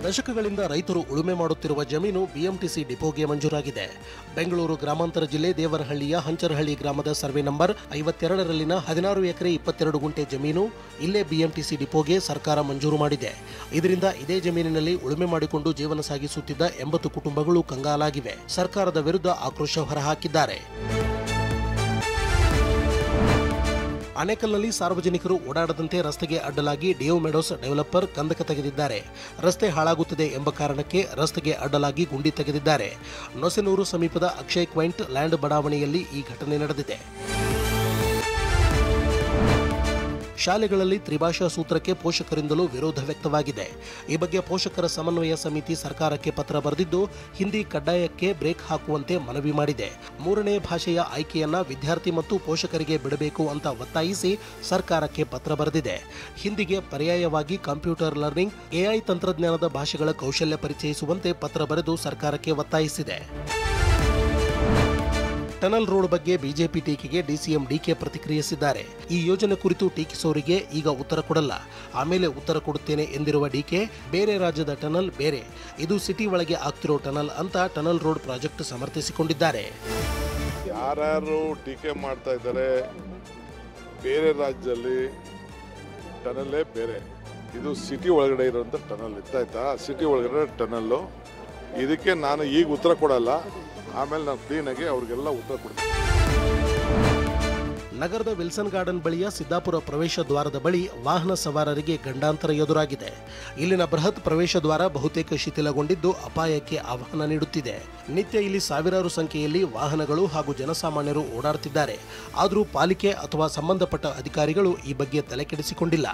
ದಶಕಗಳಿಂದ ರೈತರು ಉಳುಮೆ ಮಾಡುತ್ತಿರುವ ಜಮೀನು ಬಿಎಂಟಿಸಿ ಡಿಪೋಗೆ ಮಂಜೂರಾಗಿದೆ. ಬೆಂಗಳೂರು ಗ್ರಾಮಾಂತರ ಜಿಲ್ಲೆ ದೇವರಹಳ್ಳಿಯ ಹಂಚರಹಳ್ಳಿ ಗ್ರಾಮದ ಸರ್ವೆ ನಂಬರ್ 52ರಲ್ಲಿನ 16 ಎಕರೆ 22 ಗುಂಟೆ ಜಮೀನು ಇಲ್ಲೇ ಬಿಎಂಟಿಸಿ ಡಿಪೋಗೆ ಸರ್ಕಾರ ಮಂಜೂರು ಮಾಡಿದೆ. ಇದರಿಂದ ಇದೇ ಜಮೀನಿನಲ್ಲಿ ಉಳುಮೆ ಮಾಡಿಕೊಂಡು ಜೀವನ ಸಾಗಿಸುತ್ತಿದ್ದ 80 ಕುಟುಂಬಗಳು ಕಂಗಾಲಾಗಿವೆ. ಸರ್ಕಾರದ ವಿರುದ್ಧ ಆಕ್ರೋಶ ಹೊರಹಾಕಿದ್ದಾರೆ. ಆನೇಕಲ್ನಲ್ಲಿ ಸಾರ್ವಜನಿಕರು ಓಡಾಡದಂತೆ ರಸ್ತೆಗೆ ಅಡ್ಡಲಾಗಿ ಡಿಯೋ ಮೆಡೋಸ್ ಡೆವಲಪರ್ ಕಂದಕ ತೆಗೆದಿದ್ದಾರೆ. ರಸ್ತೆ ಹಾಳಾಗುತ್ತದೆ ಎಂಬ ಕಾರಣಕ್ಕೆ ರಸ್ತೆಗೆ ಅಡ್ಡಲಾಗಿ ಗುಂಡಿ ತೆಗೆದಿದ್ದಾರೆ. ನೊಸೆನೂರು ಸಮೀಪದ ಅಕ್ಷಯ್ ಕ್ವೈಂಟ್ ಲ್ಯಾಂಡ್ ಬಡಾವಣೆಯಲ್ಲಿ ಈ ಘಟನೆ ನಡೆದಿದೆ. ಶಾಲೆಗಳಲ್ಲಿ ತ್ರಿಭಾಷಾ ಸೂತ್ರಕ್ಕೆ ಪೋಷಕರಿಂದಲೂ ವಿರೋಧ ವ್ಯಕ್ತವಾಗಿದೆ. ಈ ಬಗ್ಗೆ ಪೋಷಕರ ಸಮನ್ವಯ ಸಮಿತಿ ಸರ್ಕಾರಕ್ಕೆ ಪತ್ರ ಬರೆದಿದ್ದು ಹಿಂದಿ ಕಡ್ಡಾಯಕ್ಕೆ ಬ್ರೇಕ್ ಹಾಕುವಂತೆ ಮನವಿ ಮಾಡಿದೆ. 3ನೇ ಭಾಷೆಯ ಆಯ್ಕೆಯನ್ನ ವಿದ್ಯಾರ್ಥಿ ಮತ್ತು ಪೋಷಕರಿಗೆ ಬಿಡಬೇಕು ಅಂತ ಒತ್ತಾಯಿಸಿ ಸರ್ಕಾರಕ್ಕೆ ಪತ್ರ ಬರೆದಿದೆ. ಹಿಂದಿಗೆ ಪರ್ಯಾಯವಾಗಿ ಕಂಪ್ಯೂಟರ್ ಲರ್ನಿಂಗ್, ಎಐ ತಂತ್ರಜ್ಞಾನದ ಭಾಷೆಗಳ ಕೌಶಲ್ಯ ಪರಿಚಯಿಸುವಂತೆ ಪತ್ರ ಬರೆದು ಸರ್ಕಾರಕ್ಕೆ ಒತ್ತಾಯಿಸಿದೆ. ಟನಲ್ ರೋಡ್ ಬಗ್ಗೆ ಬಿಜೆಪಿ ಟೀಕೆಗೆ ಡಿಸಿಎಂ ಡಿಕೆ ಪ್ರತಿಕ್ರಿಯಿಸಿದ್ದಾರೆ. ಈ ಯೋಜನೆ ಕುರಿತು ಟೀಕಿಸೋರಿಗೆ ಈಗ ಉತ್ತರ ಕೊಡಲ್ಲ, ಆಮೇಲೆ ಉತ್ತರ ಕೊಡುತ್ತೇನೆ ಎಂದಿರುವ ಡಿಕೆ, ಬೇರೆ ರಾಜ್ಯದ ಟನಲ್ ಬೇರೆ, ಇದು ಸಿಟಿ ಒಳಗೆ ಆಗ್ತಿರೋ ಟನಲ್ ಅಂತ ಟನಲ್ ರೋಡ್ ಪ್ರಾಜೆಕ್ಟ್ ಸಮರ್ಥಿಸಿಕೊಂಡಿದ್ದಾರೆ. ಯಾರು ಟೀಕೆ ಮಾಡ್ತಾ ಇದ್ದಾರೆ, ಬೇರೆ ರಾಜ್ಯದಲ್ಲಿ ಟನಲ್ಲೇ ಬೇರೆ, ಇದು ಸಿಟಿ ಒಳಗಡೆ ಇರುವಂಥ ಟನಲ್ ಇತ್ತಾಯ್ತಾ, ಸಿಟಿ ಒಳಗಡೆ ಟನಲ್ಲು. ಇದಕ್ಕೆ ನಾನು ಈಗ ಉತ್ತರ ಕೊಡಲ್ಲ, ಆಮೇಲೆ ನಾನು ಕ್ಲೀನಾಗಿ ಅವ್ರಿಗೆಲ್ಲ ಉತ್ತರ ಕೊಡ್ತೀನಿ. ನಗರದ ವಿಲ್ಸನ್ ಗಾರ್ಡನ್ ಬಳಿಯ ಸಿದ್ದಾಪುರ ಪ್ರವೇಶ ದ್ವಾರದ ಬಳಿ ವಾಹನ ಸವಾರರಿಗೆ ಗಂಡಾಂತರ ಎದುರಾಗಿದೆ. ಇಲ್ಲಿನ ಬೃಹತ್ ಪ್ರವೇಶ ದ್ವಾರ ಬಹುತೇಕ ಶಿಥಿಲಗೊಂಡಿದ್ದು ಅಪಾಯಕ್ಕೆ ಆಹ್ವಾನ ನೀಡುತ್ತಿದೆ. ನಿತ್ಯ ಇಲ್ಲಿ ಸಾವಿರಾರು ಸಂಖ್ಯೆಯಲ್ಲಿ ವಾಹನಗಳು ಹಾಗೂ ಜನಸಾಮಾನ್ಯರು ಓಡಾಡುತ್ತಿದ್ದಾರೆ. ಆದರೂ ಪಾಲಿಕೆ ಅಥವಾ ಸಂಬಂಧಪಟ್ಟ ಅಧಿಕಾರಿಗಳು ಈ ಬಗ್ಗೆ ತಲೆಕೆಡಿಸಿಕೊಂಡಿಲ್ಲ.